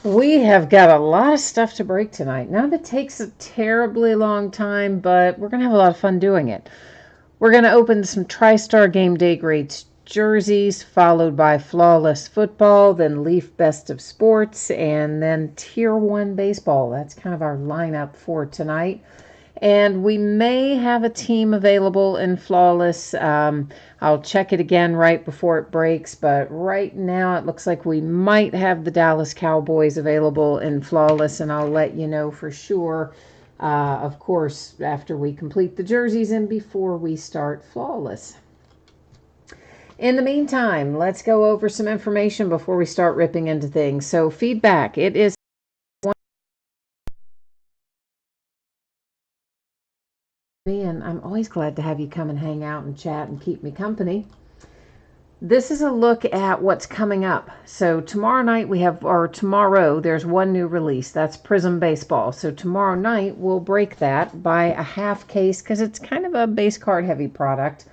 We have got a lot of stuff to break tonight. None of it takes a terribly long time, but we're going to have a lot of fun doing it. We're going to open some TriStar Game Day Greats jerseys, followed by Flawless Football, then Leaf Best of Sports, and then Tier 1 Baseball. That's kind of our lineup for tonight. And we may have a team available in Flawless. I'll check it again right before it breaks, but right now it looks like we might have the Dallas Cowboys available in Flawless, and I'll let you know for sure, of course, after we complete the jerseys and before we start Flawless. In the meantime, let's go over some information before we start ripping into things. So, feedback. It is and I'm always glad to have you come and hang out and chat and keep me company. This is a look at what's coming up. So tomorrow night tomorrow there's one new release. That's Prism Baseball. So tomorrow night we'll break that by a half case because it's kind of a base card heavy product.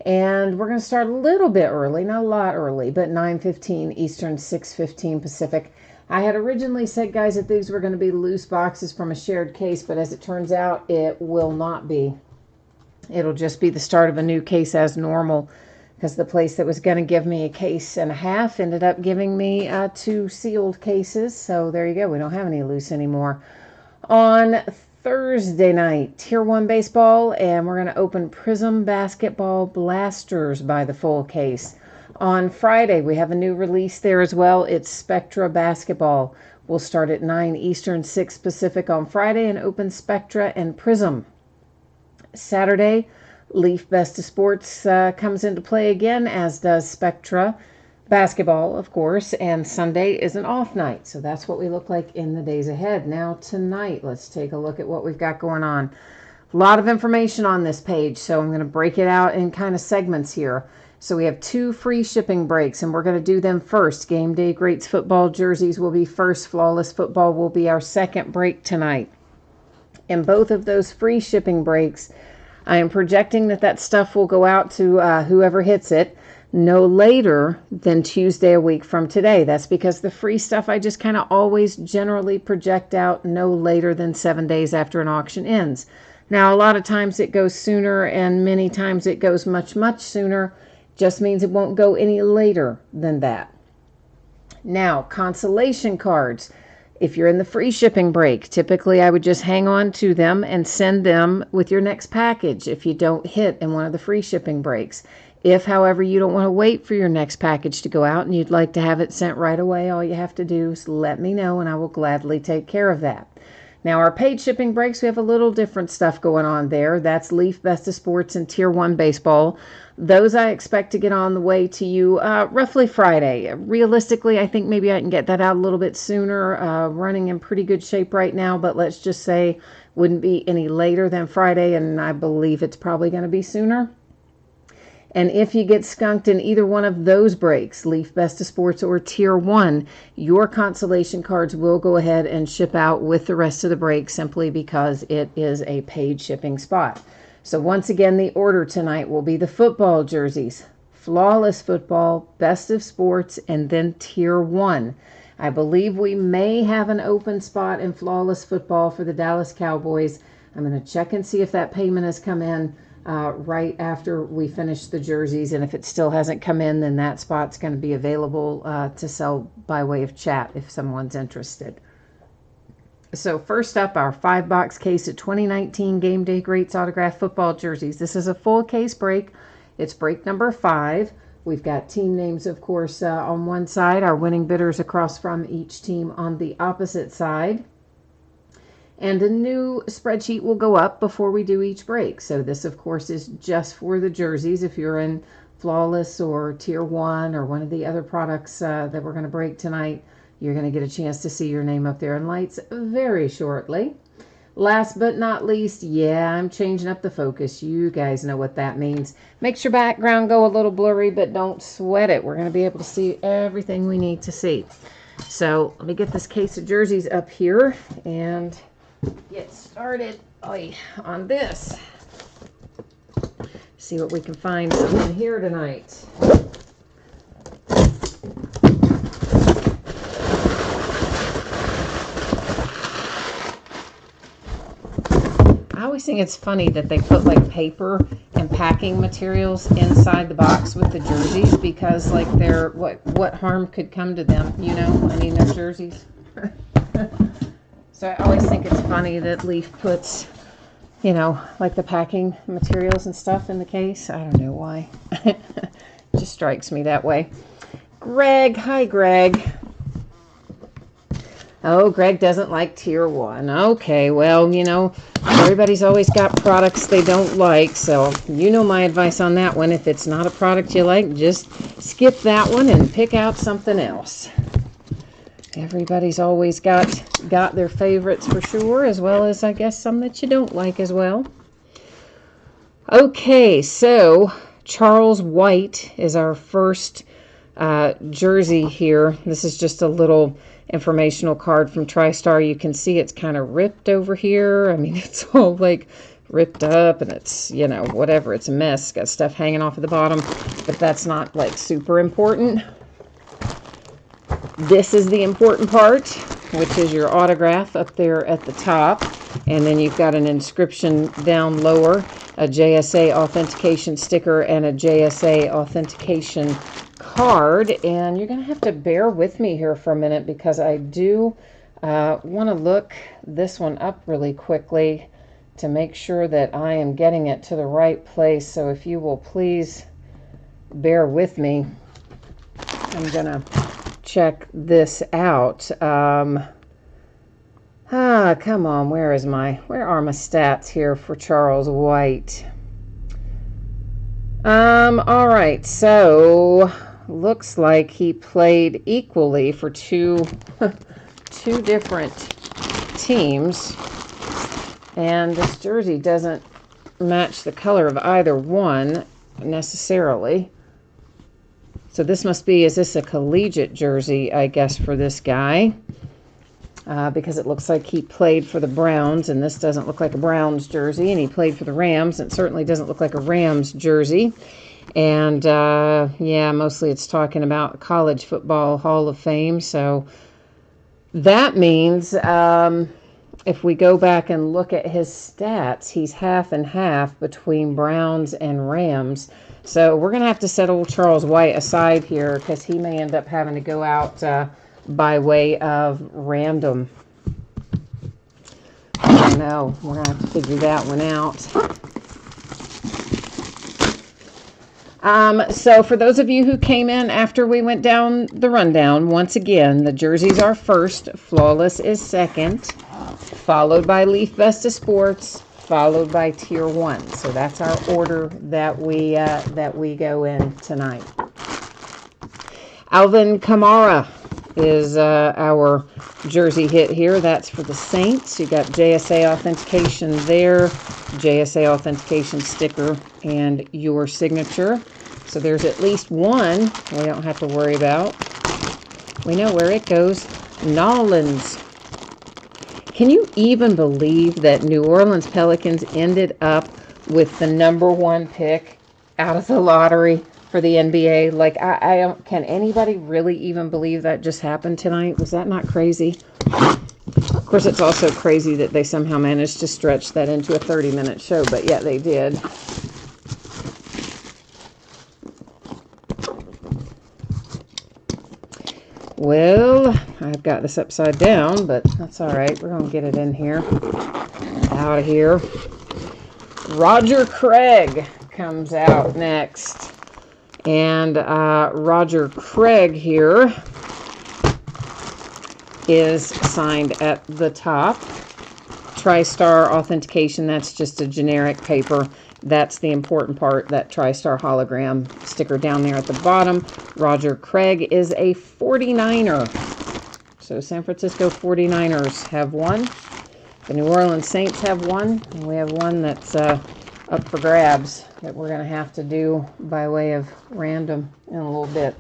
And we're going to start a little bit early, not a lot early, but 9:15 Eastern, 6:15 Pacific. I had originally said, guys, that these were going to be loose boxes from a shared case, but as it turns out, it will not be. It'll just be the start of a new case as normal, because the place that was going to give me a case and a half ended up giving me 2 sealed cases. So there you go. We don't have any loose anymore. On Thursday night, Tier 1 Baseball, and we're going to open Prism Basketball Blasters by the full case. On Friday, we have a new release there as well. It's Spectra Basketball. We'll start at 9 Eastern, 6 Pacific on Friday and open Spectra and Prism. Saturday, Leaf Best of Sports comes into play again, as does Spectra Basketball, of course, and Sunday is an off night. So that's what we look like in the days ahead. Now tonight, let's take a look at what we've got going on. A lot of information on this page, so I'm going to break it out in kind of segments here. So we have 2 free shipping breaks, and we're going to do them first. Game Day Greats football jerseys will be first. Flawless Football will be our second break tonight. In both of those free shipping breaks, I am projecting that stuff will go out to whoever hits it no later than Tuesday a week from today. That's because the free stuff I just kind of always generally project out no later than 7 days after an auction ends. Now, a lot of times it goes sooner, and many times it goes much, much sooner. Just means it won't go any later than that. Now, consolation cards. If you're in the free shipping break, typically I would just hang on to them and send them with your next package if you don't hit in one of the free shipping breaks. If, however, you don't want to wait for your next package to go out and you'd like to have it sent right away, all you have to do is let me know and I will gladly take care of that. Now, our paid shipping breaks, we have a little different stuff going on there. That's Leaf Best of Sports and Tier 1 Baseball. Those I expect to get on the way to you roughly Friday. Realistically, I think maybe I can get that out a little bit sooner. Running in pretty good shape right now, but let's just say wouldn't be any later than Friday, and I believe it's probably going to be sooner. And if you get skunked in either one of those breaks, Leaf Best of Sports or Tier 1, your consolation cards will go ahead and ship out with the rest of the break simply because it is a paid shipping spot. So once again, the order tonight will be the football jerseys, Flawless Football, Best of Sports, and then Tier 1. I believe we may have an open spot in Flawless Football for the Dallas Cowboys. I'm going to check and see if that payment has come in right after we finish the jerseys, and if it still hasn't come in, then that spot's going to be available to sell by way of chat if someone's interested. So first up, our 5-box case of 2019 Game Day Greats autographed football jerseys. This is a full case break. It's break number 5. We've got team names, of course, on one side, our winning bidders across from each team on the opposite side. And a new spreadsheet will go up before we do each break. So this, of course, is just for the jerseys. If you're in Flawless or Tier 1 or one of the other products that we're going to break tonight, you're going to get a chance to see your name up there in lights very shortly. Last but not least, yeah, I'm changing up the focus. You guys know what that means. Makes your background go a little blurry, but don't sweat it. We're going to be able to see everything we need to see. So let me get this case of jerseys up here and get started on this. See what we can find in here tonight. think it's funny that they put like paper and packing materials inside the box with the jerseys, because like they're what harm could come to them, you know? I mean, they're jerseys. So I always think it's funny that Leaf puts, you know, like the packing materials and stuff in the case. I don't know why. It just strikes me that way. Greg, hi Greg. Oh, Greg doesn't like tier 1. Okay, well, you know, everybody's always got products they don't like, so you know my advice on that one. If it's not a product you like, just skip that one and pick out something else. Everybody's always got their favorites for sure, as well as, I guess, some that you don't like as well. Okay, so Charles White is our first jersey here. This is just a little informational card from TriStar. You can see it's kind of ripped over here. I mean, it's all like ripped up and it's, you know, whatever. It's a mess. Got stuff hanging off at the bottom, but that's not like super important. This is the important part, which is your autograph up there at the top. And then you've got an inscription down lower, a JSA authentication sticker, and a JSA authentication card. And you're going to have to bear with me here for a minute, because I do want to look this one up really quickly to make sure that I am getting it to the right place. So if you will please bear with me, I'm going to check this out. Come on, where are my stats here for Charles White? All right, so looks like he played equally for two different teams, and this jersey doesn't match the color of either one necessarily. So this must be, is this a collegiate jersey, I guess, for this guy? Because it looks like he played for the Browns, and this doesn't look like a Browns jersey, and he played for the Rams, and it certainly doesn't look like a Rams jersey. And yeah, mostly it's talking about College Football Hall of Fame. So that means if we go back and look at his stats, he's half and half between Browns and Rams. So we're going to have to set old Charles White aside here, because he may end up having to go out by way of random. I don't know. We're going to have to figure that one out. So for those of you who came in after we went down the rundown, once again, the jerseys are first, Flawless is second, followed by Leaf Best of Sports, followed by Tier 1. So that's our order that we go in tonight. Alvin Kamara is our jersey hit here. That's for the Saints. You got JSA authentication there, JSA authentication sticker, and your signature. So there's at least one we don't have to worry about. We know where it goes. Nolans. Can you even believe that New Orleans Pelicans ended up with the #1 pick out of the lottery for the NBA? Like, I don't, can anybody really even believe that just happened tonight? Was that not crazy? Of course, it's also crazy that they somehow managed to stretch that into a 30-minute show, but yeah, they did. Well, I've got this upside down, but that's all right. We're going to get it in here. Out of here. Roger Craig comes out next. And Roger Craig here is signed at the top. TriStar authentication, that's just a generic paper. That's the important part, that TriStar hologram sticker down there at the bottom. Roger Craig is a 49er. So San Francisco 49ers have one. The New Orleans Saints have one. And we have one that's up for grabs that we're going to have to do by way of random in a little bit.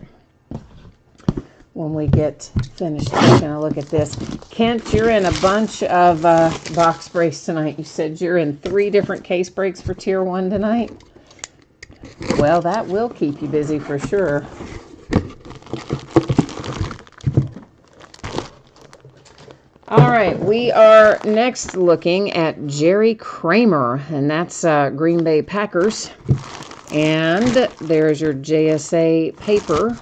When we get finished taking a look at this. Kent, you're in a bunch of box breaks tonight. You said you're in 3 different case breaks for Tier 1 tonight. Well, that will keep you busy for sure. All right. right, we are next looking at Jerry Kramer, and that's Green Bay Packers. And there's your JSA paper.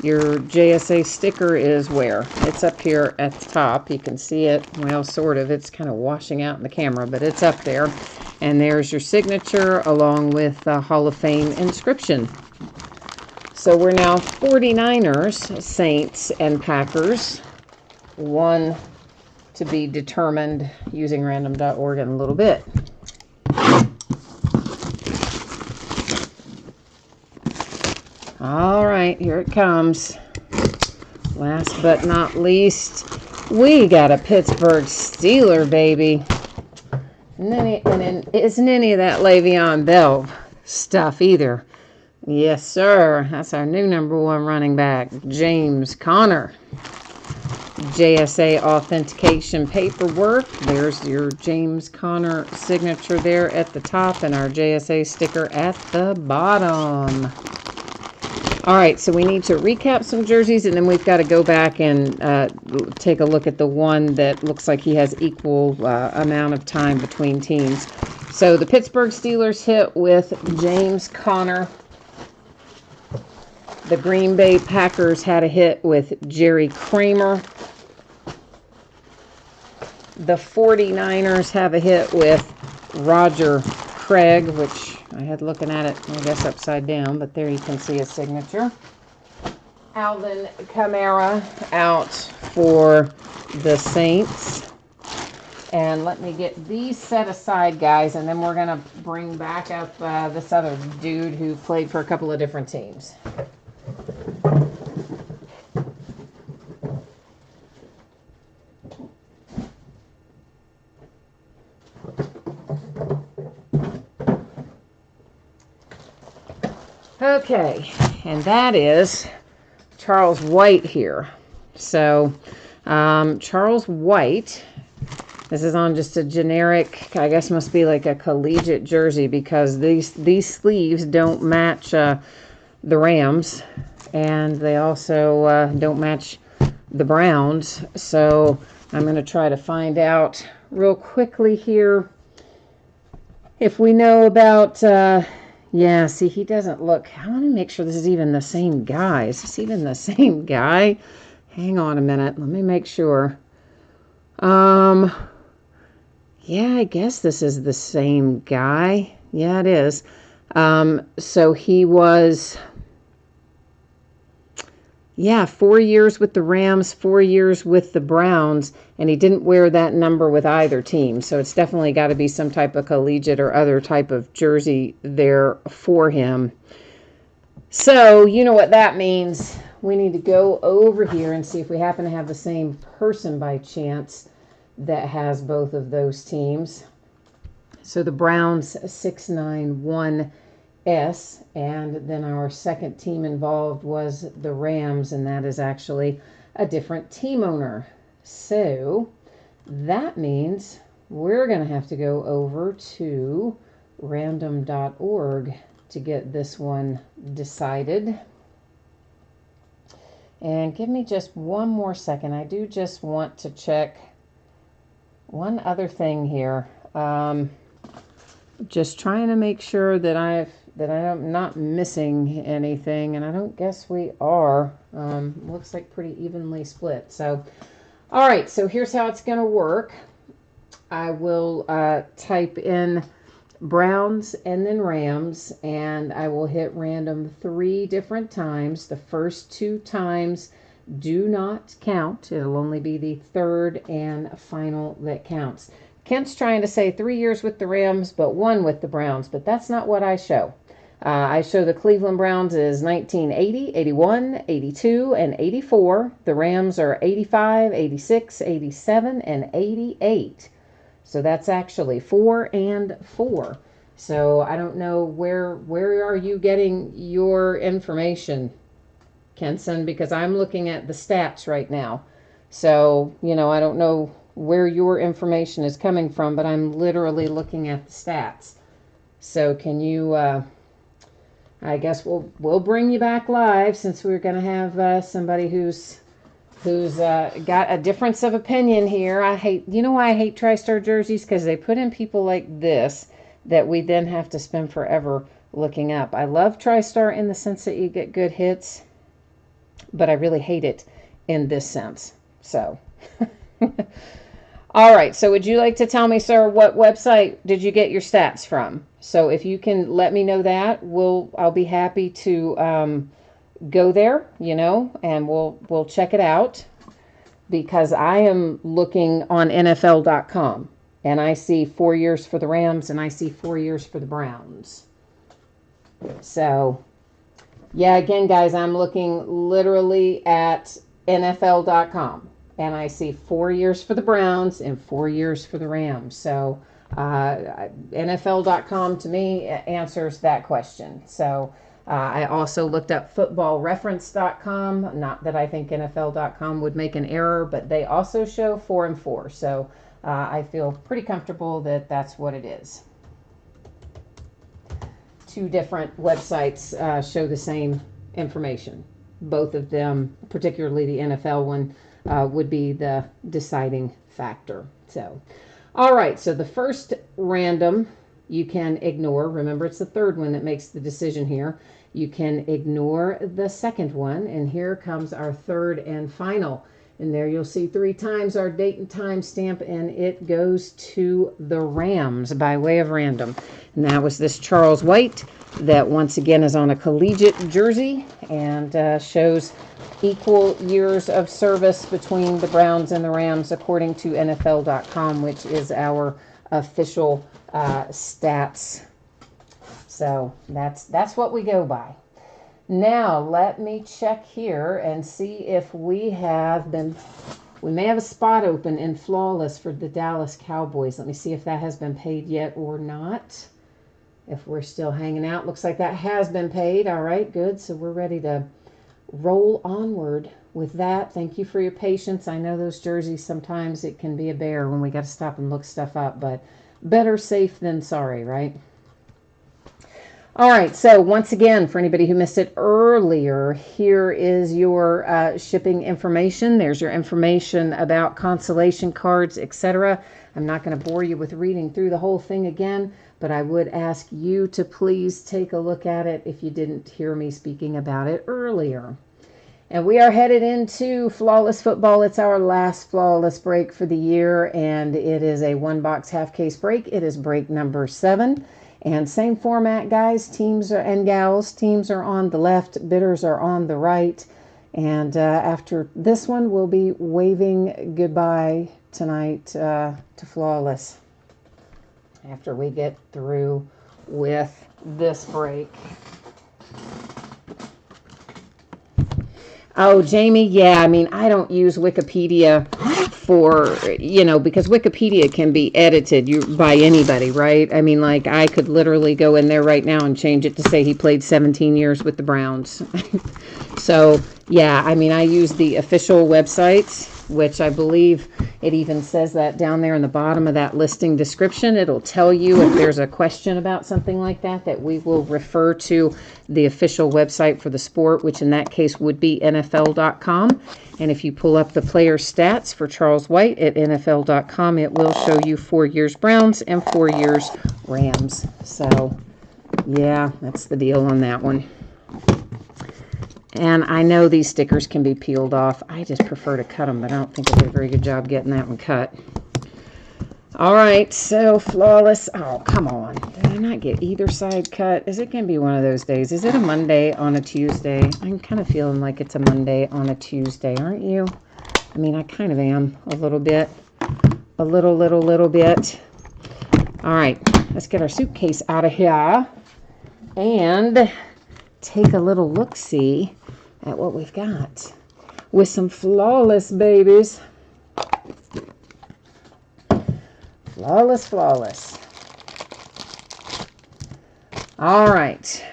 Your JSA sticker is where? It's up here at the top. You can see it, well, sort of. It's kind of washing out in the camera, but it's up there. And there's your signature along with the Hall of Fame inscription. So we're now 49ers, Saints, and Packers. One to be determined using random.org in a little bit. All right, here it comes. Last but not least, we got a Pittsburgh Steeler, baby. And isn't any of that Le'Veon Bell stuff either. Yes, sir. That's our new #1 running back, James Conner. JSA authentication paperwork. There's your James Conner signature there at the top and our JSA sticker at the bottom. All right, so we need to recap some jerseys, and then we've got to go back and take a look at the one that looks like he has equal amount of time between teams. So the Pittsburgh Steelers hit with James Conner. The Green Bay Packers had a hit with Jerry Kramer. The 49ers have a hit with Roger Craig, which I had looking at it, I guess, upside down, but there you can see his signature. Alvin Kamara out for the Saints. And let me get these set aside, guys, and then we're going to bring back up this other dude who played for a couple of different teams. Okay, and that is Charles White here. So, Charles White, this is on just a generic, I guess must be like a collegiate jersey, because these sleeves don't match the Rams, and they also don't match the Browns. So, I'm going to try to find out real quickly here if we know about... yeah, see, he doesn't look... I want to make sure this is even the same guy. Is this even the same guy? Hang on a minute. Let me make sure. Yeah, I guess this is the same guy. Yeah, it is. So he was... yeah, 4 years with the Rams, 4 years with the Browns, and he didn't wear that number with either team. So it's definitely got to be some type of collegiate or other type of jersey there for him. So you know what that means. We need to go over here and see if we happen to have the same person by chance that has both of those teams. So the Browns 691S, and then our second team involved was the Rams, and that is actually a different team owner. So that means we're going to have to go over to random.org to get this one decided. And give me just one more second. I do just want to check one other thing here. Just trying to make sure that I'm not missing anything, and I don't guess we are. Looks like pretty evenly split. So, all right, so here's how it's going to work. I will type in Browns and then Rams, and I will hit random 3 different times. The first 2 times do not count. It'll only be the third and final that counts. Kent's trying to say 3 years with the Rams, but 1 with the Browns, but that's not what I show. I show the Cleveland Browns is 1980, 81, 82, and 84. The Rams are 85, 86, 87, and 88. So that's actually 4 and 4. So I don't know where are you getting your information, Kenson, because I'm looking at the stats right now. So, you know, I don't know where your information is coming from, but I'm literally looking at the stats. So can you, I guess we'll bring you back live, since we're going to have somebody who's who's got a difference of opinion here. You know why I hate TriStar jerseys? Because they put in people like this that we then have to spend forever looking up. I love TriStar in the sense that you get good hits, but I really hate it in this sense. So, all right. So would you like to tell me, sir, what website did you get your stats from? So if you can let me know that, I'll be happy to go there, and we'll check it out, because I am looking on NFL.com and I see 4 years for the Rams and I see 4 years for the Browns. So, yeah, again, guys, I'm looking literally at NFL.com and I see 4 years for the Browns and 4 years for the Rams. So, NFL.com to me answers that question. So, I also looked up footballreference.com. Not that I think NFL.com would make an error, but they also show 4 and 4. So I feel pretty comfortable that that's what it is. Two different websites show the same information. Both of them, particularly the NFL one, would be the deciding factor. So, all right. So the first random you can ignore. Remember, it's the third one that makes the decision here. You can ignore the second one, and here comes our third and final. And there you'll see 3 times our date and time stamp, and it goes to the Rams by way of random. And that was this Charles White that once again is on a collegiate jersey and shows equal years of service between the Browns and the Rams according to NFL.com, which is our official stats. So that's what we go by. Now let me check here and see if we may have a spot open in Flawless for the Dallas Cowboys. Let me see if that has been paid yet or not. If we're still hanging out, looks like that has been paid. All right, good. So we're ready to roll onward with that. Thank you for your patience. I know those jerseys, sometimes it can be a bear when we got to stop and look stuff up, but better safe than sorry, right? All right, so once again, for anybody who missed it earlier, here is your shipping information. There's your information about consolation cards, etc. I'm not going to bore you with reading through the whole thing again, but I would ask you to please take a look at it if you didn't hear me speaking about it earlier. And we are headed into Flawless Football. It's our last Flawless break for the year, and it is a 1-box half-case break. It is break number 7. And same format, guys, teams and gals. Teams are on the left, bidders are on the right. And after this one, we'll be waving goodbye tonight to Flawless after we get through with this break. Oh, Jamie, yeah, I mean, I don't use Wikipedia for, because Wikipedia can be edited by anybody, right? I mean, like, I could literally go in there right now and change it to say he played 17 years with the Browns. So, yeah, I mean, I use the official websites, which I believe it even says that down there in the bottom of that listing description. It'll tell you if there's a question about something like that we will refer to the official website for the sport, which in that case would be NFL.com. And if you pull up the player stats for Charles White at NFL.com, it will show you 4 years Browns and 4 years Rams. So, yeah, that's the deal on that one. And I know these stickers can be peeled off. I just prefer to cut them, but I don't think I did a very good job getting that one cut. All right, so Flawless. Oh, come on. Did I not get either side cut? Is it going to be one of those days? Is it a Monday on a Tuesday? I'm kind of feeling like it's a Monday on a Tuesday, aren't you? I mean, I kind of am a little bit. A little bit. All right, let's get our suitcase out of here and take a little look-see at what we've got with some Flawless babies. Flawless. All right.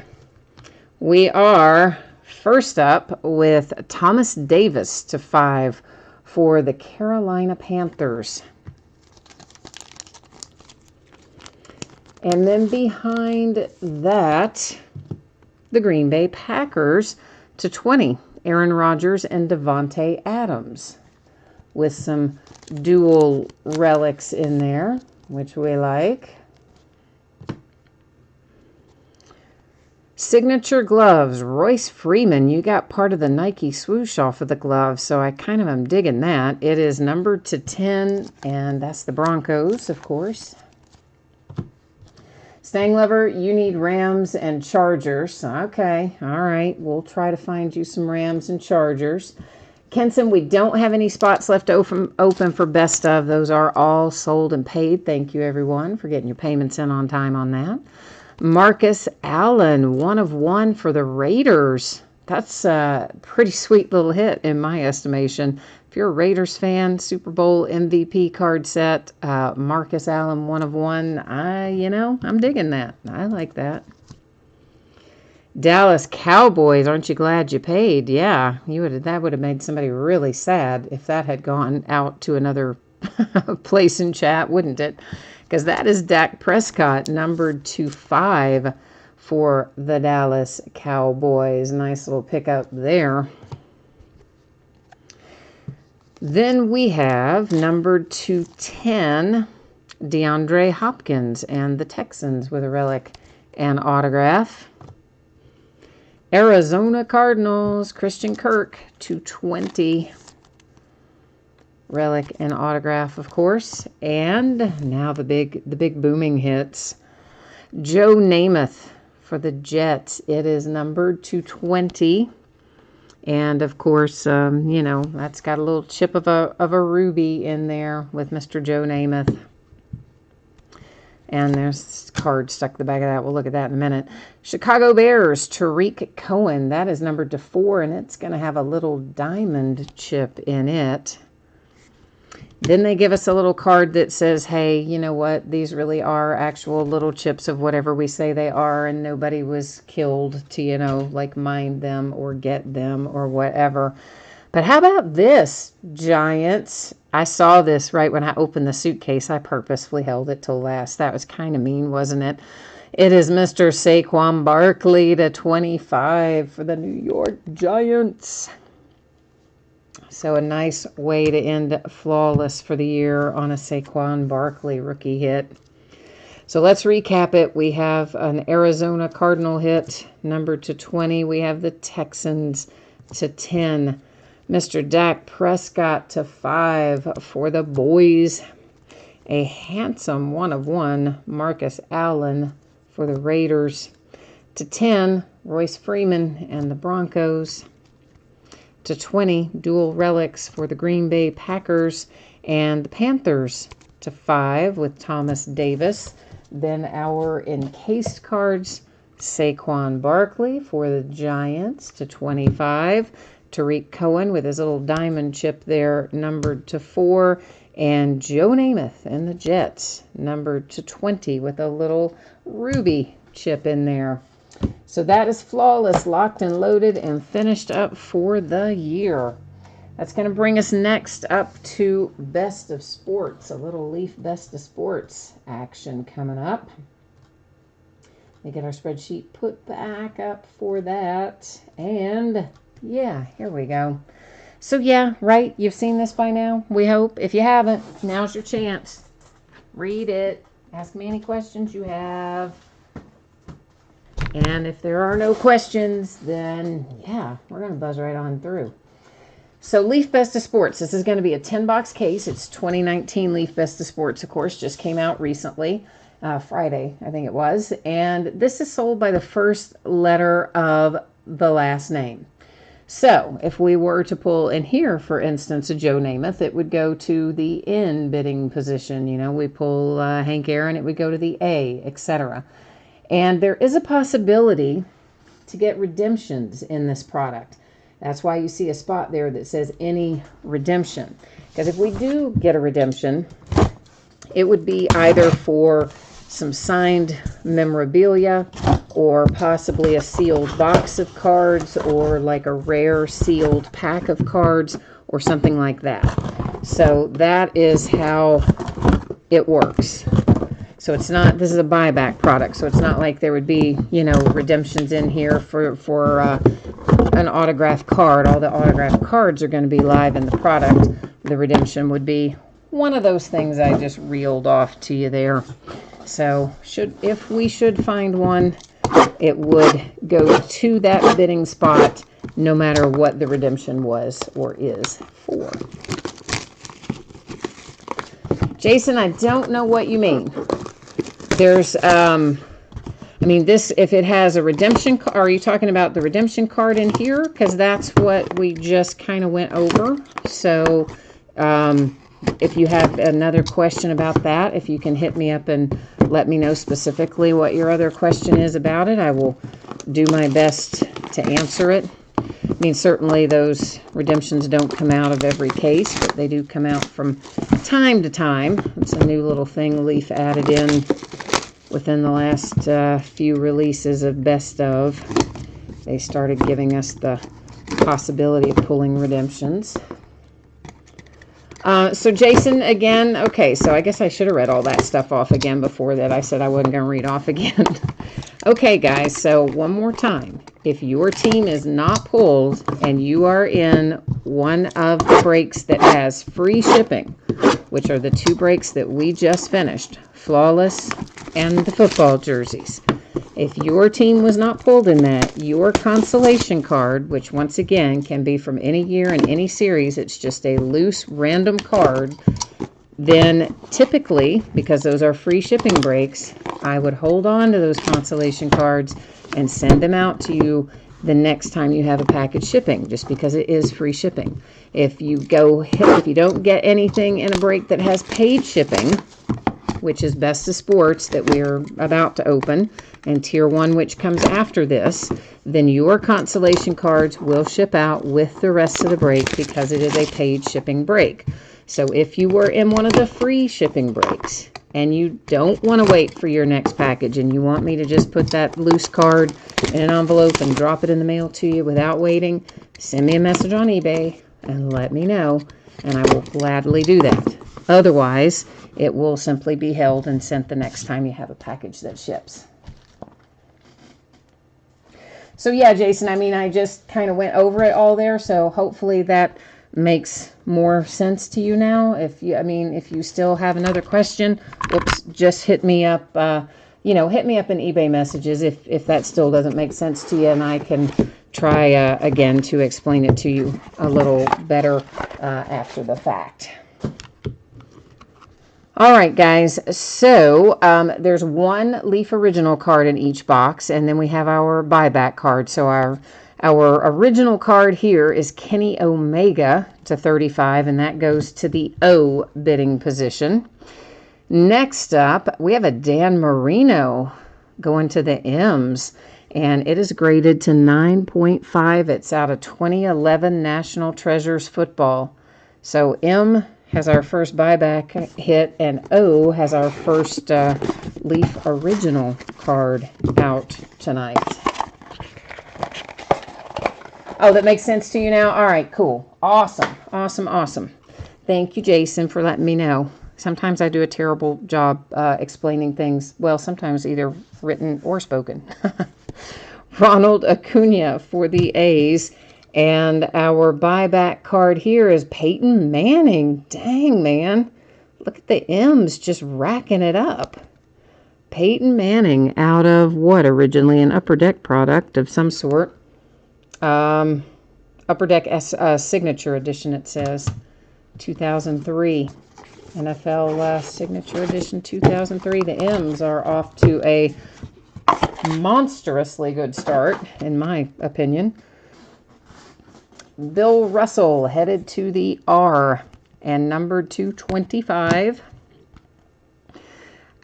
We are first up with Thomas Davis /5 for the Carolina Panthers. And then behind that, the Green Bay Packers /20 Aaron Rodgers and Devontae Adams with some dual relics in there, which we like. Signature gloves, Royce Freeman. You got part of the Nike swoosh off of the glove, so I kind of am digging that. It is numbered to 10, and that's the Broncos, of course. Stang Lover, you need Rams and Chargers. Okay, all right. We'll try to find you some Rams and Chargers. Kenson, we don't have any spots left open for best of. Those are all sold and paid. Thank you, everyone, for getting your payments in on time on that. Marcus Allen, 1 of 1 for the Raiders. That's a pretty sweet little hit in my estimation. If you're a Raiders fan, Super Bowl MVP card set, Marcus Allen, 1 of 1. I'm digging that. I like that. Dallas Cowboys, aren't you glad you paid? Yeah, that would have made somebody really sad if that had gone out to another place in chat, wouldn't it? Because that is Dak Prescott, numbered to 5 for the Dallas Cowboys. Nice little pickup there. Then we have numbered to 10, DeAndre Hopkins and the Texans with a relic and autograph. Arizona Cardinals, Christian Kirk, 220. Relic and autograph, of course. And now the big booming hits. Joe Namath for the Jets. It is numbered to 20. And of course, that's got a little chip of a ruby in there with Mr. Joe Namath. And there's a card stuck to the back of that. We'll look at that in a minute. Chicago Bears, Tariq Cohen. That is numbered to 4, and it's going to have a little diamond chip in it. Then they give us a little card that says, hey, you know what? These really are actual little chips of whatever we say they are, and nobody was killed to, mine them or get them or whatever. But how about this, Giants? I saw this right when I opened the suitcase. I purposefully held it till last. That was kind of mean, wasn't it? It is Mr. Saquon Barkley to 25 for the New York Giants. So a nice way to end flawless for the year on a Saquon Barkley rookie hit. So let's recap it. We have an Arizona Cardinal hit, numbered to 20. We have the Texans to 10. Mr. Dak Prescott to 5 for the boys. A handsome 1 of 1, Marcus Allen for the Raiders. To 10, Royce Freeman and the Broncos. To 20, dual relics for the Green Bay Packers and the Panthers. To 5 with Thomas Davis. Then our encased cards, Saquon Barkley for the Giants to 25. Tariq Cohen with his little diamond chip there, numbered to 4. And Joe Namath and the Jets, numbered to 20 with a little ruby chip in there. So that is flawless, locked and loaded, and finished up for the year. That's going to bring us next up to Best of Sports, a little Leaf Best of Sports action coming up. Let me get our spreadsheet put back up for that. And yeah, here we go. So yeah, right, you've seen this by now, we hope. If you haven't, now's your chance. Read it. Ask me any questions you have. And if there are no questions, then yeah, we're going to buzz right on through. So Leaf Best of Sports, this is going to be a 10-box case. It's 2019 Leaf Best of Sports, of course, just came out recently. Friday, I think it was. And this is sold by the first letter of the last name. So if we were to pull in here, for instance, a Joe Namath, it would go to the N bidding position. We pull Hank Aaron, it would go to the A, etc. And there is a possibility to get redemptions in this product. That's why you see a spot there that says any redemption. Because if we do get a redemption, it would be either for some signed memorabilia or possibly a sealed box of cards or like a rare sealed pack of cards or something like that. So that is how it works. So it's not, this is a buyback product, so it's not like there would be, redemptions in here for an autographed card. All the autographed cards are going to be live in the product. The redemption would be one of those things I just reeled off to you there. So if we should find one, it would go to that bidding spot no matter what the redemption was or is for. Jason, I don't know what you mean. There's, I mean, this, if it has a redemption, are you talking about the redemption card in here? Because that's what we just kind of went over. So, if you have another question about that, if you can hit me up and let me know specifically what your other question is about it, I will do my best to answer it. I mean, certainly those redemptions don't come out of every case, but they do come out from time to time. It's a new little thing Leaf added in within the last few releases of Best Of. They started giving us the possibility of pulling redemptions. So Jason, again, okay, so I guess I should have read all that stuff off again before that. I said I wasn't going to read off again. Okay, guys, so one more time. If your team is not pulled and you are in one of the breaks that has free shipping, which are the 2 breaks that we just finished, Flawless and the football jerseys. If your team was not pulled in that, your consolation card, which once again can be from any year and any series, it's just a loose random card, then typically, because those are free shipping breaks, I would hold on to those consolation cards and send them out to you the next time you have a package shipping, just because it is free shipping. If you don't get anything in a break that has paid shipping, which is Best of Sports that we're about to open, and Tier 1, which comes after this, then your consolation cards will ship out with the rest of the break because it is a paid shipping break. So if you were in one of the free shipping breaks and you don't want to wait for your next package and you want me to just put that loose card in an envelope and drop it in the mail to you without waiting, send me a message on eBay and let me know, and I will gladly do that. Otherwise, it will simply be held and sent the next time you have a package that ships. So yeah, Jason, I mean, I just kind of went over it all there, so hopefully that makes more sense to you now. If you still have another question, just hit me up, hit me up in eBay messages if that still doesn't make sense to you, and I can try again to explain it to you a little better after the fact. All right, guys, so there's 1 Leaf Original card in each box, and then we have our buyback card. So our original card here is Kenny Omega to 35, and that goes to the O bidding position. Next up, we have a Dan Marino going to the M's, and it is graded to 9.5. It's out of 2011 National Treasures football. So M has our first buyback hit, and O has our first Leaf Original card out tonight. Oh, that makes sense to you now? All right, cool. Awesome. Thank you, Jason, for letting me know. Sometimes I do a terrible job explaining things. Well, sometimes either written or spoken. Ronald Acuna for the A's. And our buyback card here is Peyton Manning. Dang, man. Look at the M's just racking it up. Peyton Manning out of what? Originally an Upper Deck product of some sort. Upper Deck Signature Edition, it says. 2003. NFL Signature Edition 2003. The M's are off to a monstrously good start, in my opinion. Bill Russell headed to the R and numbered 225.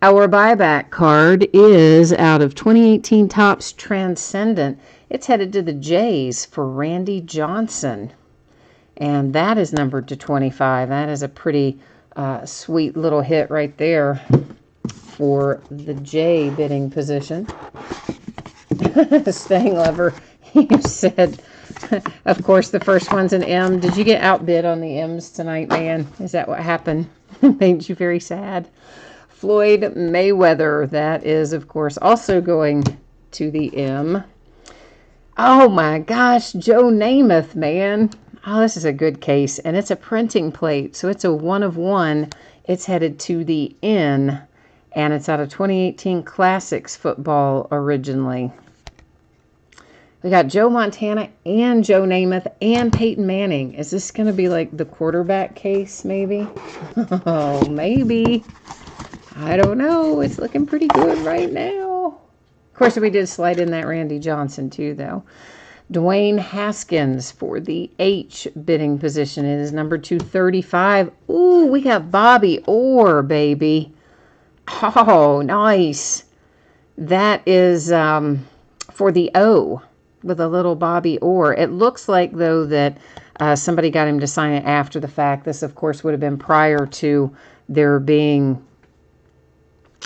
Our buyback card is out of 2018 Topps Transcendent. It's headed to the J's for Randy Johnson. And that is numbered to 25. That is a pretty sweet little hit right there for the J bidding position. Staying Lever, you said... Of course, the first one's an M. Did you get outbid on the M's tonight, man? Is that what happened? Made you very sad. Floyd Mayweather. That is, of course, also going to the M. Oh my gosh, Joe Namath, man. Oh, this is a good case. And it's a printing plate, so it's a 1 of 1. It's headed to the N, and it's out of 2018 Classics football originally. We got Joe Montana and Joe Namath and Peyton Manning. Is this going to be like the quarterback case, maybe? Oh, maybe. I don't know. It's looking pretty good right now. Of course, we did slide in that Randy Johnson, too, though. Dwayne Haskins for the H bidding position. It is number 235. Ooh, we got Bobby Orr, baby. Oh, nice. That is for the O with a little Bobby Orr. It looks like, though, that somebody got him to sign it after the fact. This, of course, would have been prior to there being,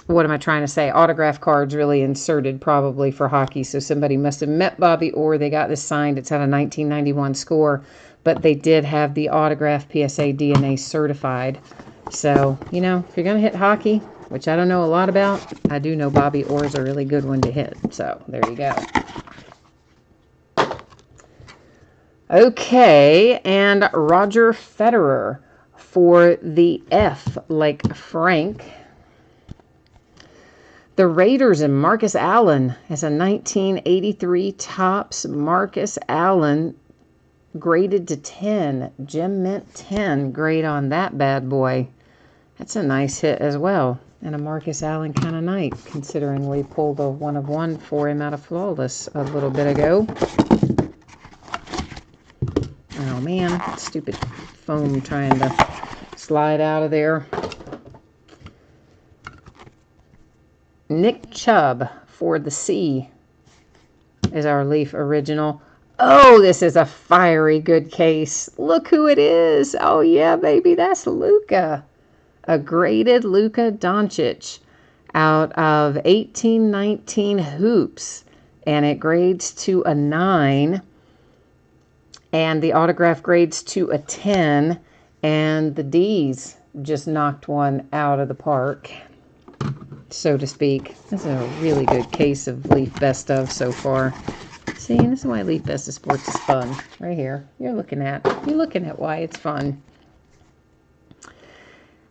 what am I trying to say, autograph cards really inserted probably for hockey. So somebody must have met Bobby Orr. They got this signed. It's at a 1991 score, but they did have the autograph PSA DNA certified. So, you know, if you're going to hit hockey, which I don't know a lot about, I do know Bobby Orr is a really good one to hit. So there you go. Okay, and Roger Federer for the F, like Frank. The Raiders and Marcus Allen as a 1983 Topps Marcus Allen graded to 10. Gem Mint 10 grade on that bad boy. That's a nice hit as well. And a Marcus Allen kind of night, considering we pulled a 1 of 1 for him out of Flawless a little bit ago. Oh man, stupid foam trying to slide out of there. Nick Chubb for the C is our Leaf original. Oh, this is a fiery good case. Look who it is. Oh yeah, baby, that's Luka. A graded Luka Doncic out of 1819 Hoops, and it grades to a 9. And the autograph grades to a 10, and the D's just knocked one out of the park, so to speak. This is a really good case of Leaf Best of so far. See, this is why Leaf Best of Sports is fun. Right here. You're looking at why it's fun.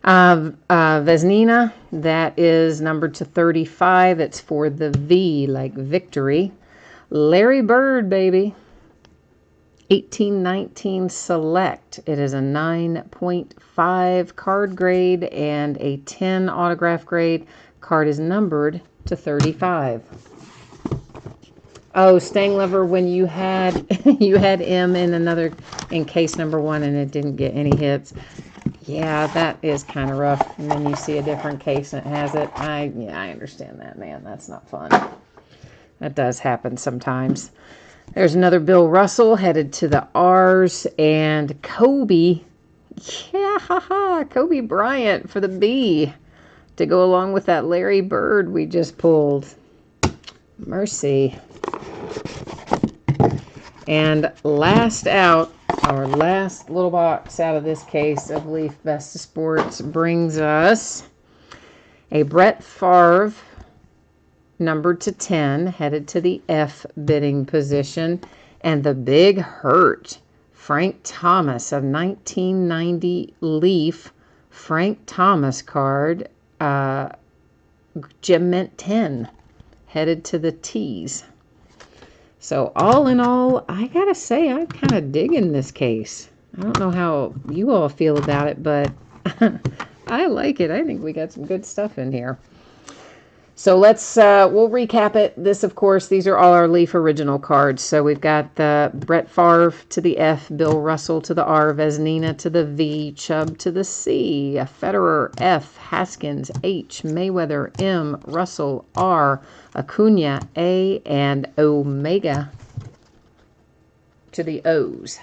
Vesnina, that is numbered to 35. It's for the V, like victory. Larry Bird, baby. 1819 Select. It is a 9.5 card grade and a 10 autograph grade. Card is numbered to 35. Oh, Stang Lover, when you had M in case number 1 and it didn't get any hits. Yeah, that is kind of rough. And then you see a different case and it has it. I understand that, man. That's not fun. That does happen sometimes. There's another Bill Russell headed to the R's, and Kobe. Yeah, haha, Kobe Bryant for the B to go along with that Larry Bird we just pulled. Mercy. And last out, our last little box out of this case of Leaf Best of Sports brings us a Brett Favre numbered to 10, headed to the F bidding position, and the Big Hurt, Frank Thomas of 1990 Leaf, Frank Thomas card, Gem Mint 10, headed to the T's. So all in all, I gotta say, I'm kind of digging this case. I don't know how you all feel about it, but I like it. I think we got some good stuff in here. So let's, we'll recap it. This, of course, these are all our Leaf original cards. So we've got the Brett Favre to the F, Bill Russell to the R, Vesnina to the V, Chubb to the C, Federer F, Haskins H, Mayweather M, Russell R, Acuna A, and Omega to the O's.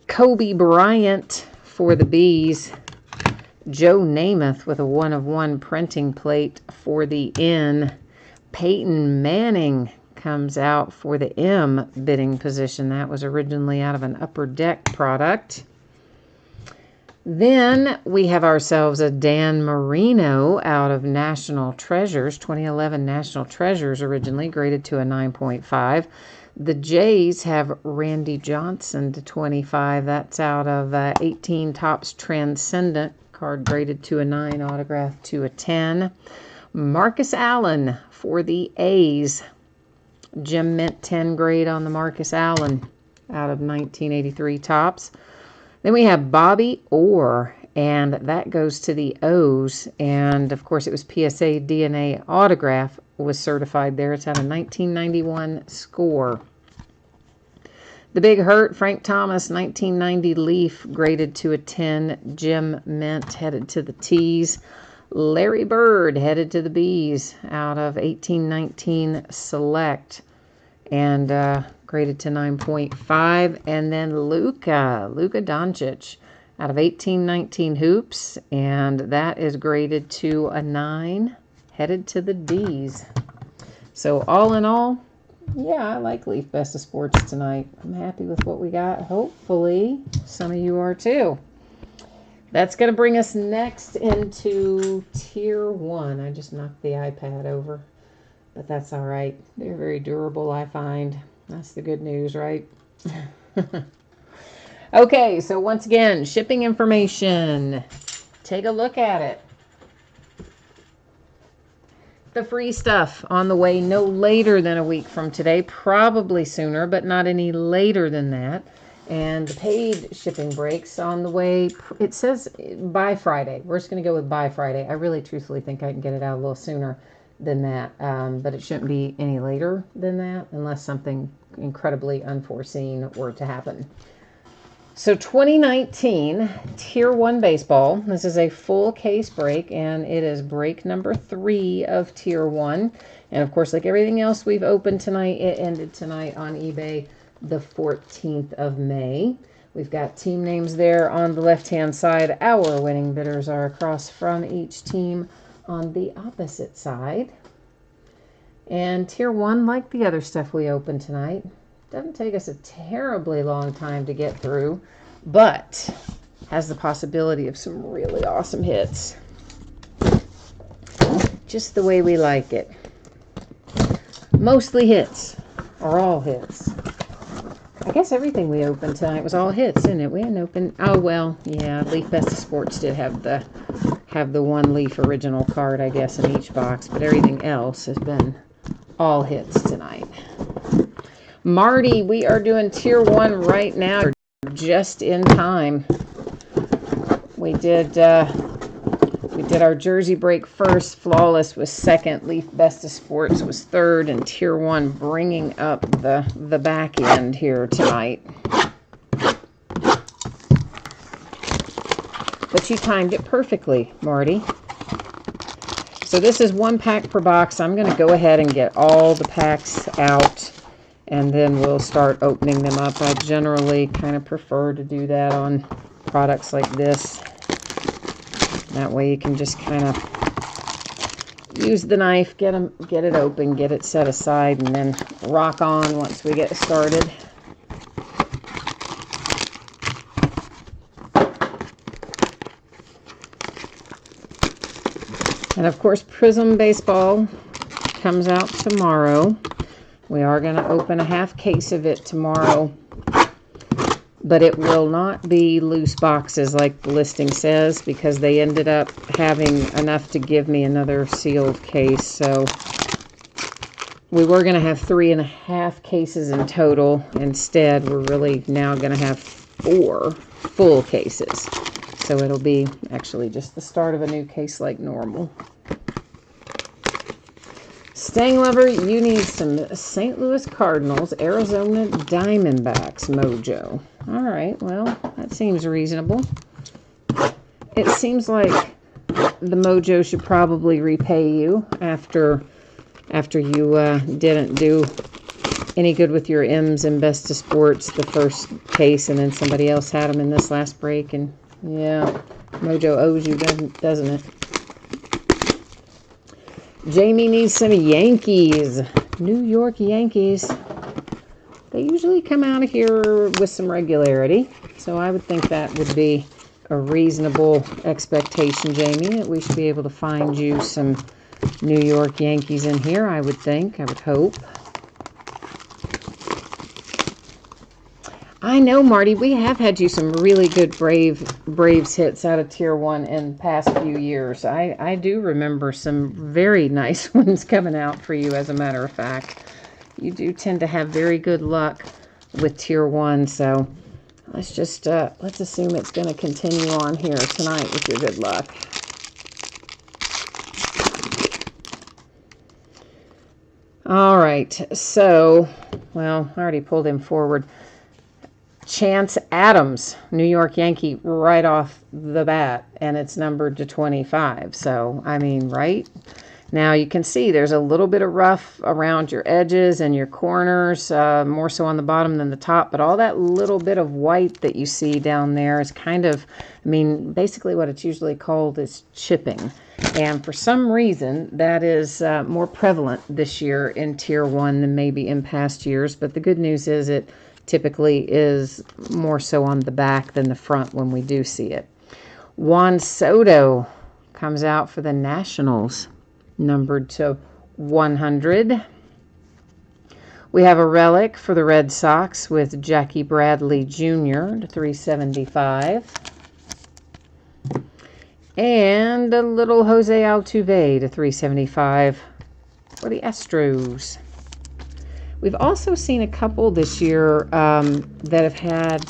Kobe Bryant for the B's. Joe Namath with a 1 of 1 printing plate for the N. Peyton Manning comes out for the M bidding position. That was originally out of an Upper Deck product. Then we have ourselves a Dan Marino out of National Treasures, 2011 National Treasures, originally graded to a 9.5. The Jays have Randy Johnson to 25. That's out of 18 Topps Transcendent, card graded to a 9, autograph to a 10. Marcus Allen for the A's. Gem Mint 10 grade on the Marcus Allen out of 1983 Topps. Then we have Bobby Orr, and that goes to the O's. And, of course, it was PSA DNA autograph was certified there. It's out of 1991 Score. The Big Hurt, Frank Thomas, 1990 Leaf, graded to a 10. Gem Mint, headed to the T's. Larry Bird, headed to the B's, out of 1819 Select, and graded to 9.5. And then Luka Doncic, out of 1819 Hoops, and that is graded to a 9, headed to the D's. So all in all, yeah, I like Leaf Best of Sports tonight. I'm happy with what we got. Hopefully some of you are too. That's going to bring us next into Tier 1. I just knocked the iPad over, but that's all right. They're very durable, I find. That's the good news, right? Okay, so once again, shipping information. Take a look at it. The free stuff on the way no later than a week from today. Probably sooner, but not any later than that. And the paid shipping breaks on the way. It says by Friday. We're just going to go with by Friday. I really truthfully think I can get it out a little sooner than that. But it shouldn't be any later than that unless something incredibly unforeseen were to happen. So 2019 Tier 1 Baseball. This is a full case break, and it is break number 3 of Tier 1. And of course, like everything else we've opened tonight, it ended tonight on eBay the 14th of May. We've got team names there on the left-hand side. Our winning bidders are across from each team on the opposite side. And Tier 1, like the other stuff we opened tonight, doesn't take us a terribly long time to get through, but has the possibility of some really awesome hits. Just the way we like it. Mostly hits, or all hits. I guess everything we opened tonight was all hits, isn't it? We didn't open... Oh, well, yeah, Leaf Best of Sports did have the one Leaf original card, I guess, in each box, but everything else has been all hits tonight. Marty, we are doing Tier 1 right now, just in time. We did our jersey break first. Flawless was second. Leaf Best of Sports was third. And Tier 1 bringing up the back end here tonight. But you timed it perfectly, Marty. So this is 1 pack per box. I'm going to go ahead and get all the packs out, and then we'll start opening them up. I generally kind of prefer to do that on products like this. That way you can just kind of use the knife, get it open, get it set aside, and then rock on once we get started. And of course, Prism Baseball comes out tomorrow. We are going to open a half case of it tomorrow, but it will not be loose boxes like the listing says, because they ended up having enough to give me another sealed case. So we were going to have 3.5 cases in total. Instead, we're really now going to have 4 full cases. So it'll be actually just the start of a new case like normal. Staying Lover, you need some St. Louis Cardinals, Arizona Diamondbacks mojo. All right, well, that seems reasonable. It seems like the mojo should probably repay you after you didn't do any good with your M's in Best of Sports the first case, and then somebody else had them in this last break, and yeah, mojo owes you, doesn't it? Jamie needs some Yankees. New York Yankees. They usually come out of here with some regularity, so I would think that would be a reasonable expectation, Jamie, that we should be able to find you some New York Yankees in here, I would think. I would hope. I know, Marty, we have had you some really good Braves hits out of Tier 1 in the past few years. I do remember some very nice ones coming out for you, as a matter of fact. You do tend to have very good luck with Tier 1, so let's just, let's assume it's going to continue on here tonight with your good luck. All right, so, well, I already pulled him forward. Chance Adams, New York Yankee, right off the bat, and it's numbered to 25. So, I mean, right? Now, you can see there's a little bit of rough around your edges and your corners, more so on the bottom than the top, but all that little bit of white that you see down there is kind of, I mean, basically what it's usually called is chipping. And for some reason, that is more prevalent this year in Tier 1 than maybe in past years, but the good news is it typically is more so on the back than the front when we do see it. Juan Soto comes out for the Nationals, numbered to 100. We have a relic for the Red Sox with Jackie Bradley Jr. to 375. And a little Jose Altuve to 375 for the Astros. We've also seen a couple this year that have had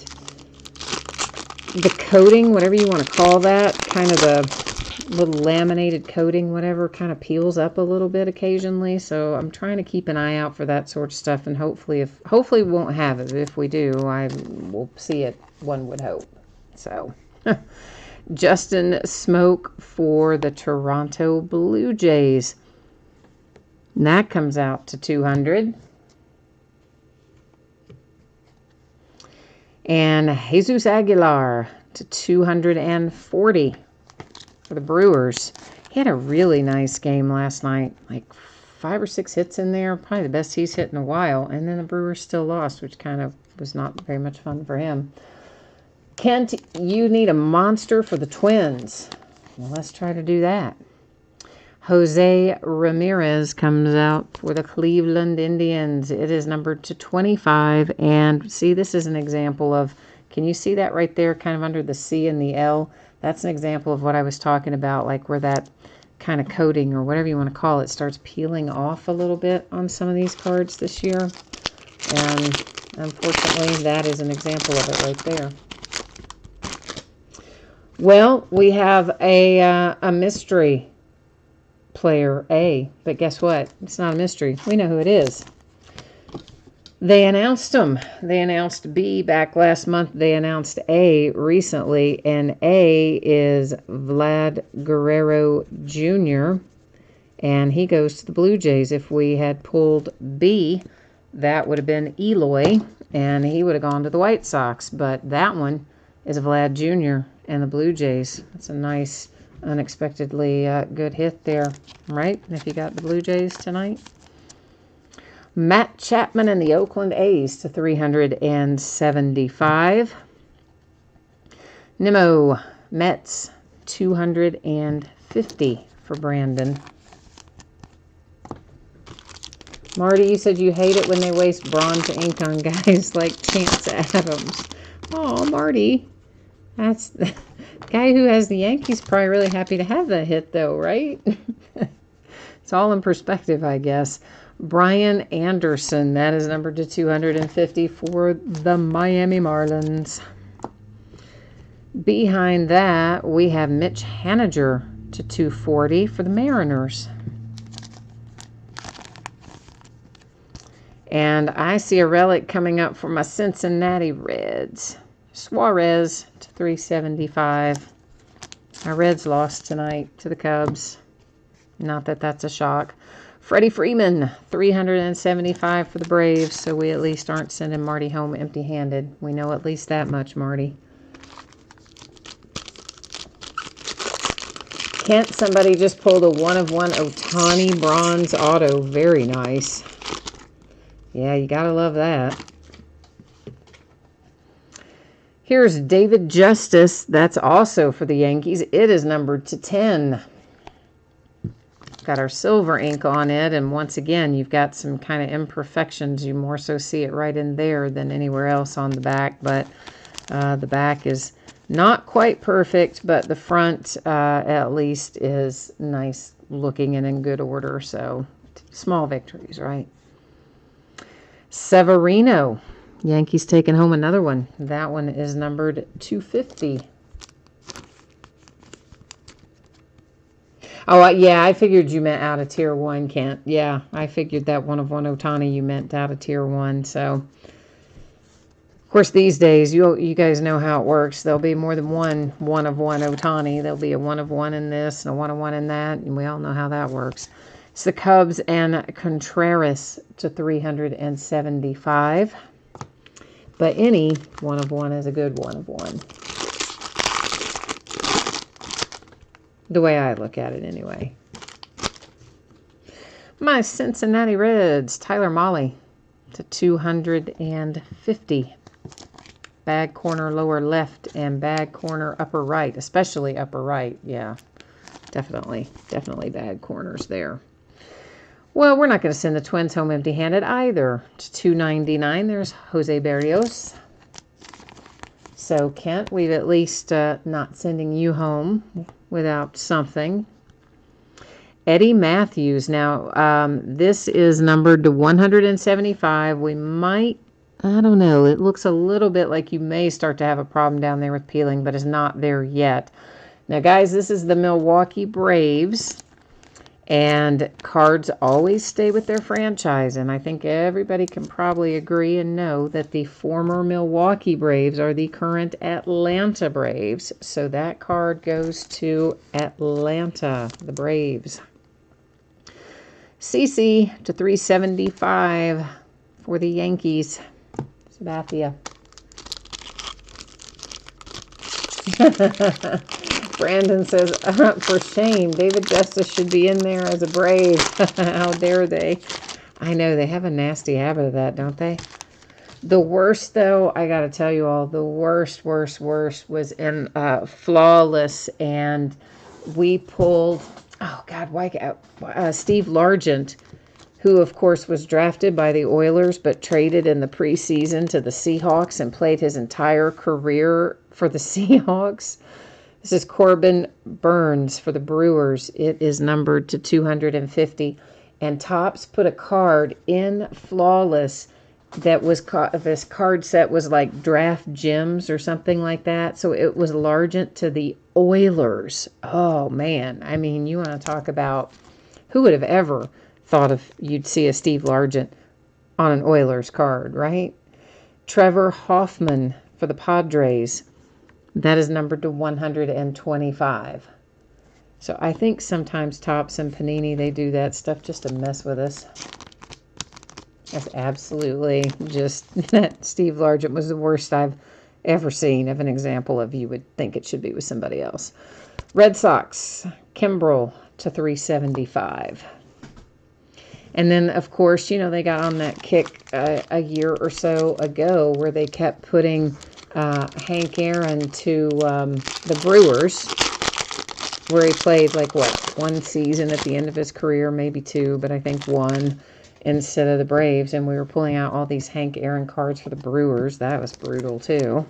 the coating, whatever you want to call that, kind of the little laminated coating, whatever, kind of peels up a little bit occasionally. So I'm trying to keep an eye out for that sort of stuff, and hopefully we won't have it. If we do, I will see it, one would hope. So Justin Smoke for the Toronto Blue Jays. And that comes out to 200. And Jesus Aguilar to 240 for the Brewers. He had a really nice game last night. Like 5 or 6 hits in there. Probably the best he's hit in a while. And then the Brewers still lost, which kind of was not very much fun for him. Kent, you need a monster for the Twins. Well, let's try to do that. Jose Ramirez comes out for the Cleveland Indians. It is numbered to 25. And see, this is an example of, can you see that right there, kind of under the C and the L? That's an example of what I was talking about, like where that kind of coating or whatever you want to call it starts peeling off a little bit on some of these cards this year. And unfortunately, that is an example of it right there. Well, we have a mystery player A, but guess what? It's not a mystery. We know who it is. They announced them. They announced B back last month. They announced A recently, and A is Vlad Guerrero Jr., and he goes to the Blue Jays. If we had pulled B, that would have been Eloy, and he would have gone to the White Sox, but that one is Vlad Jr. and the Blue Jays. That's a nice, unexpectedly good hit there, right? If you got the Blue Jays tonight. Matt Chapman and the Oakland A's to 375. Nimmo Mets 250 for Brandon. Marty, you said you hate it when they waste bronze ink on guys like Chance Adams. Oh, Marty. That's the guy who has the Yankees, probably really happy to have that hit, though, right? It's all in perspective, I guess. Brian Anderson, that is numbered to 250 for the Miami Marlins. Behind that, we have Mitch Haniger to 240 for the Mariners. And I see a relic coming up for my Cincinnati Reds. Suarez to 375. Our Reds lost tonight to the Cubs. Not that that's a shock. Freddie Freeman, 375 for the Braves, so we at least aren't sending Marty home empty-handed. We know at least that much, Marty. Kent, somebody just pulled a 1-of-1 Ohtani bronze auto. Very nice. Yeah, you gotta love that. Here's David Justice. That's also for the Yankees. It is numbered to 10. Got our silver ink on it, and once again, you've got some kind of imperfections. You more so see it right in there than anywhere else on the back, but the back is not quite perfect, but the front at least is nice looking and in good order, so small victories, right? Severino. Yankees taking home another one. That one is numbered 250. Oh, yeah, I figured you meant out of tier 1, Kent. Yeah, I figured that 1/1 Ohtani you meant out of tier 1. So, of course, these days, you guys know how it works. There'll be more than one 1/1 Ohtani. There'll be a 1/1 in this and a 1/1 in that, and we all know how that works. It's the Cubs and Contreras to 375. But any 1/1 is a good 1/1. The way I look at it, anyway. My Cincinnati Reds, Tyler Mahle to 250. Bag corner lower left and bag corner upper right, especially upper right. Yeah, definitely bag corners there. Well, we're not going to send the Twins home empty-handed either. To 299, there's Jose Berrios. So, Kent, we've at least not sending you home without something. Eddie Matthews. Now, this is numbered to 175. We might, I don't know, it looks a little bit like you may start to have a problem down there with peeling, but it's not there yet. Now, guys, this is the Milwaukee Braves. And cards always stay with their franchise, and I think everybody can probably agree and know that the former Milwaukee Braves are the current Atlanta Braves. So that card goes to Atlanta, the Braves. CC to 375 for the Yankees. Sabathia. Brandon says, for shame, David Justice should be in there as a Brave. How dare they? I know, they have a nasty habit of that, don't they? The worst, though, I got to tell you all, the worst was in Flawless, and we pulled, oh, God, Steve Largent, who, of course, was drafted by the Oilers, but traded in the preseason to the Seahawks and played his entire career for the Seahawks. This is Corbin Burns for the Brewers. It is numbered to 250. And Topps put a card in Flawless that was, this card set was like Draft Gems or something like that. So it was Largent to the Oilers. Oh, man. I mean, you want to talk about who would have ever thought of you'd see a Steve Largent on an Oilers card, right? Trevor Hoffman for the Padres. That is numbered to 125. So I think sometimes Topps and Panini, they do that stuff just to mess with us. That's absolutely just, that Steve Largent was the worst I've ever seen of an example of you would think it should be with somebody else. Red Sox, Kimbrel to 375. And then, of course, you know, they got on that kick a year or so ago where they kept putting Hank Aaron to the Brewers, where he played, like, one season at the end of his career, maybe two, but I think one, instead of the Braves. And we were pulling out all these Hank Aaron cards for the Brewers. That was brutal, too.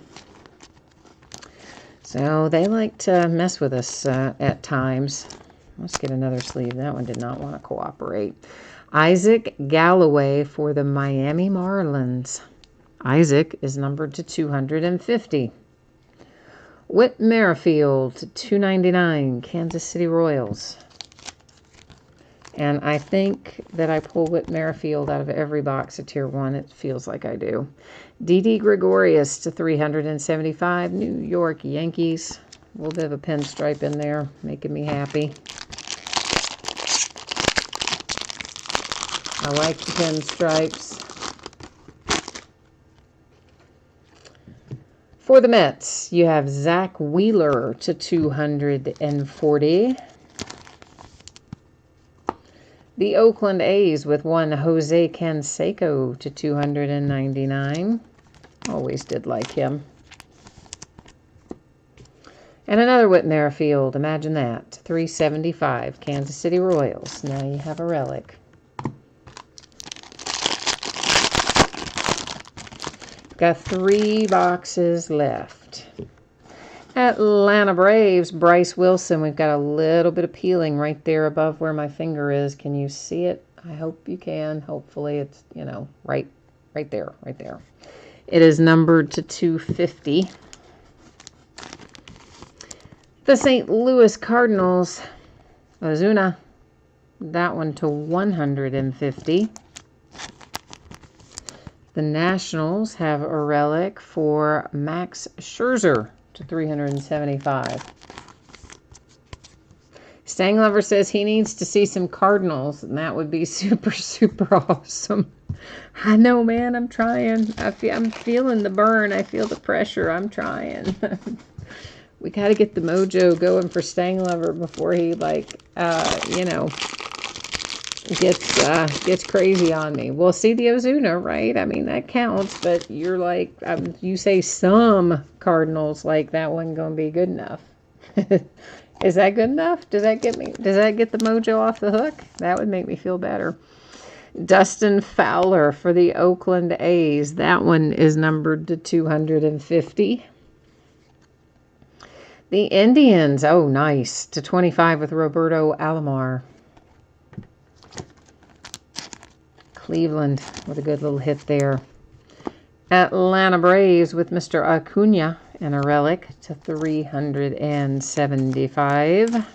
So they like to mess with us at times. Let's get another sleeve. That one did not want to cooperate. Isaac Galloway for the Miami Marlins. Isaac is numbered to 250. Whit Merrifield to 299, Kansas City Royals. And I think that I pull Whit Merrifield out of every box of Tier 1. It feels like I do. Didi Gregorius to 375, New York Yankees. A little bit of a pinstripe in there, making me happy. I like the pinstripes. For the Mets, you have Zach Wheeler to 240. The Oakland A's with one Jose Canseco to 299. Always did like him. And another Whit Merrifield. Imagine that. 375. Kansas City Royals. Now you have a relic. Got 3 boxes left. Atlanta Braves, Bryce Wilson. We've got a little bit of peeling right there above where my finger is. Can you see it? I hope you can. Hopefully it's, you know, right there, right there. It is numbered to 250. The St. Louis Cardinals, Ozuna, that one to 150. The Nationals have a relic for Max Scherzer to 375. Stanglover says he needs to see some Cardinals, and that would be super, super awesome. I know, man, I'm trying. I'm feeling the burn. I feel the pressure. I'm trying. We got to get the mojo going for Stanglover before he, like, you know, gets crazy on me. We'll see the Ozuna, right? I mean, that counts, but you're like, you say some Cardinals, like that wasn't going to be good enough. Is that good enough? Does that get the mojo off the hook? That would make me feel better. Dustin Fowler for the Oakland A's. That one is numbered to 250. The Indians, oh, nice, to 25 with Roberto Alomar. Cleveland with a good little hit there. Atlanta Braves with Mr. Acuna and a relic to 375.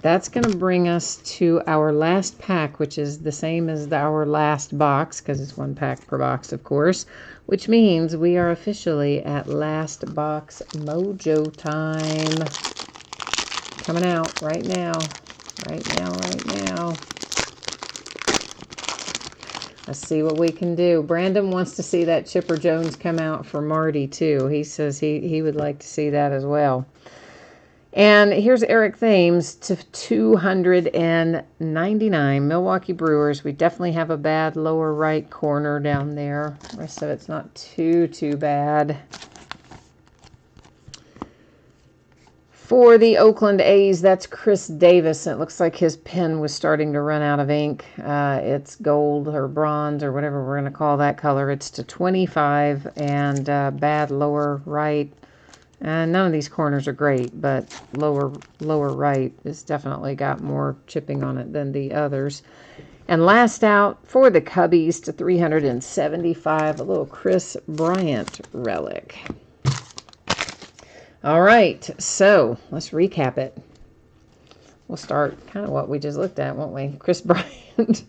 That's going to bring us to our last pack, which is the same as our last box, because it's 1 pack per box, of course, which means we are officially at last box mojo time. Coming out right now. Right now, right now. Let's see what we can do. Brandon wants to see that Chipper Jones come out for Marty, too. He says he would like to see that as well. And here's Eric Thames to 299. Milwaukee Brewers. We definitely have a bad lower right corner down there. The rest of it's not too bad. For the Oakland A's, that's Chris Davis. It looks like his pen was starting to run out of ink. It's gold or bronze or whatever we're going to call that color. It's to 25 and bad lower right. None of these corners are great, but lower right has definitely got more chipping on it than the others. And last out for the Cubbies to 375, a little Chris Bryant relic. All right, so let's recap it. We'll start kind of what we just looked at, won't we? Chris Bryant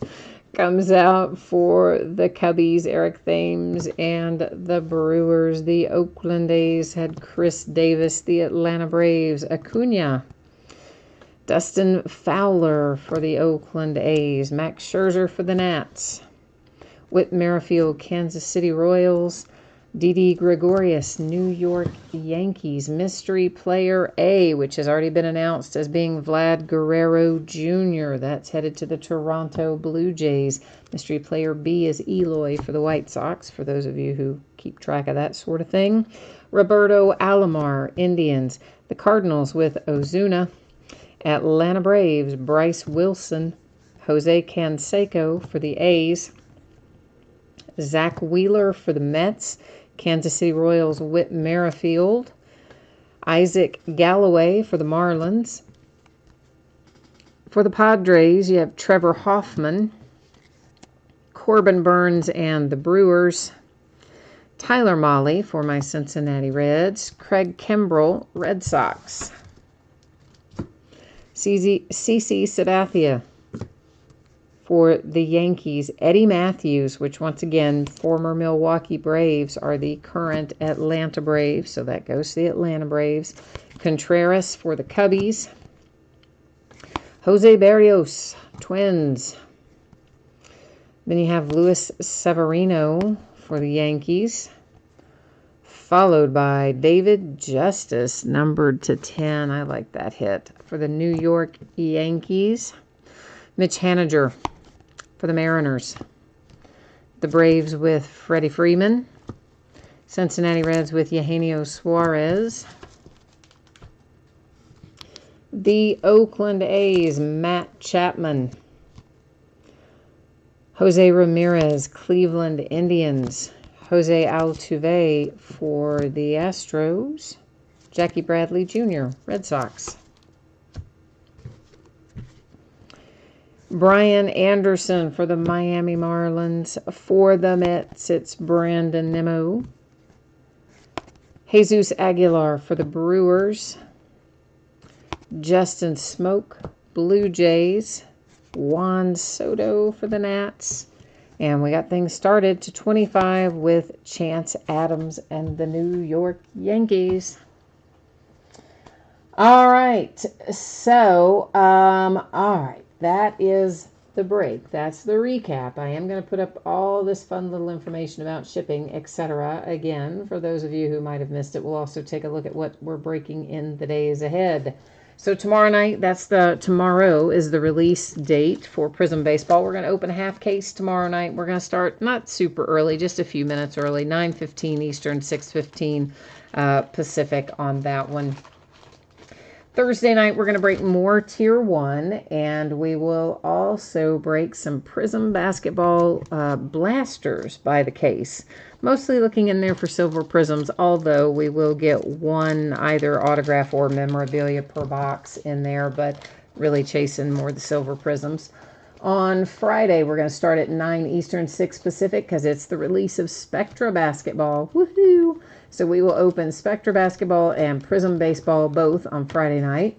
comes out for the Cubbies, Eric Thames, and the Brewers. The Oakland A's had Chris Davis. The Atlanta Braves, Acuna. Dustin Fowler for the Oakland A's. Max Scherzer for the Nats. Whit Merrifield, Kansas City Royals. Didi Gregorius, New York Yankees. Mystery Player A, which has already been announced as being Vlad Guerrero Jr. That's headed to the Toronto Blue Jays. Mystery Player B is Eloy for the White Sox, for those of you who keep track of that sort of thing. Roberto Alomar, Indians. The Cardinals with Ozuna. Atlanta Braves, Bryce Wilson. Jose Canseco for the A's. Zach Wheeler for the Mets. Kansas City Royals, Whit Merrifield. Isaac Galloway for the Marlins. For the Padres, you have Trevor Hoffman. Corbin Burns and the Brewers. Tyler Mahle for my Cincinnati Reds. Craig Kimbrell, Red Sox. CC Sabathia for the Yankees. Eddie Matthews, which once again, former Milwaukee Braves, are the current Atlanta Braves, so that goes to the Atlanta Braves. Contreras for the Cubbies. Jose Barrios, Twins. Then you have Luis Severino for the Yankees, followed by David Justice, numbered to 10. I like that hit. For the New York Yankees. Mitch Haniger for the Mariners. The Braves with Freddie Freeman. Cincinnati Reds with Eugenio Suarez. The Oakland A's, Matt Chapman. Jose Ramirez, Cleveland Indians. Jose Altuve for the Astros. Jackie Bradley Jr., Red Sox. Brian Anderson for the Miami Marlins. For the Mets, it's Brandon Nimmo. Jesus Aguilar for the Brewers. Justin Smoke, Blue Jays. Juan Soto for the Nats. And we got things started to 25 with Chance Adams and the New York Yankees. All right. So, all right. That is the break. That's the recap. I am going to put up all this fun little information about shipping, etc. again, for those of you who might have missed it. We'll also take a look at what we're breaking in the days ahead. So tomorrow night, tomorrow is the release date for Prism Baseball. We're going to open a half case tomorrow night. We're going to start not super early, just a few minutes early, 9:15 Eastern, 6:15 Pacific on that one. Thursday night, we're going to break more Tier 1, and we will also break some Prism Basketball blasters by the case. Mostly looking in there for silver prisms, although we will get one either autograph or memorabilia per box in there, but really chasing more the silver prisms. On Friday, we're going to start at 9 Eastern, 6 Pacific, because it's the release of Spectra Basketball. Woohoo! So we will open Spectra Basketball and Prism Baseball both on Friday night.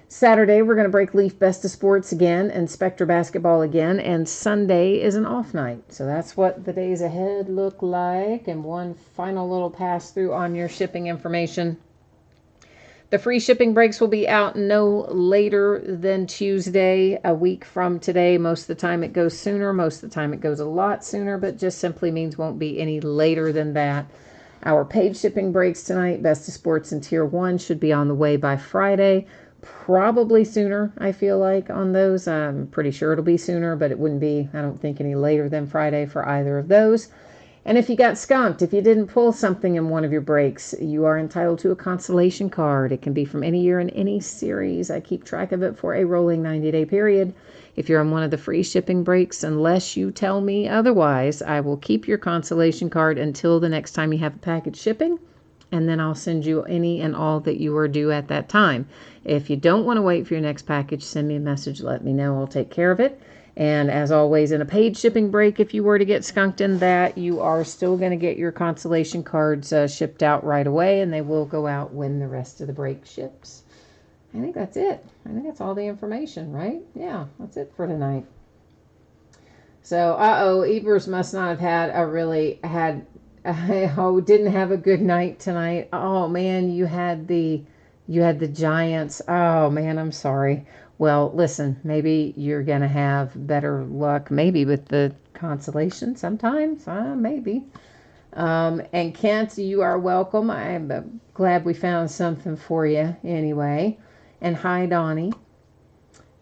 Saturday, we're going to break Leaf Best of Sports again and Spectra Basketball again. And Sunday is an off night. So that's what the days ahead look like. And one final little pass through on your shipping information. The free shipping breaks will be out no later than Tuesday, a week from today. Most of the time it goes sooner. Most of the time it goes a lot sooner, but just simply means won't be any later than that. Our paid shipping breaks tonight, Best of Sports and Tier 1, should be on the way by Friday. Probably sooner, I feel like, on those. I'm pretty sure it'll be sooner, but it wouldn't be, I don't think, any later than Friday for either of those. And if you got skunked, if you didn't pull something in one of your breaks, you are entitled to a consolation card. It can be from any year in any series. I keep track of it for a rolling 90-day period. If you're on one of the free shipping breaks, unless you tell me otherwise, I will keep your consolation card until the next time you have a package shipping, and then I'll send you any and all that you are due at that time. If you don't want to wait for your next package, send me a message, let me know. I'll take care of it. And as always, in a paid shipping break, if you were to get skunked in that, you are still going to get your consolation cards shipped out right away, and they will go out when the rest of the break ships. I think that's it. I think that's all the information, right? Yeah, that's it for tonight. So, Ebers must not have didn't have a good night tonight. Oh man, you had the Giants. Oh man, I'm sorry. Well, listen, maybe you're going to have better luck, maybe with the consolation sometimes. Maybe. And Kent, you are welcome. I'm glad we found something for you anyway. And hi, Donnie.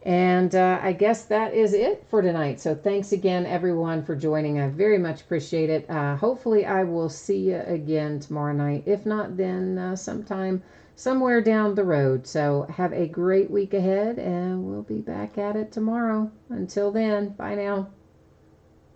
And I guess that is it for tonight. So thanks again, everyone, for joining. I very much appreciate it. Hopefully, I will see you again tomorrow night. If not, then sometime somewhere down the road. So have a great week ahead, and we'll be back at it tomorrow. Until then, bye now.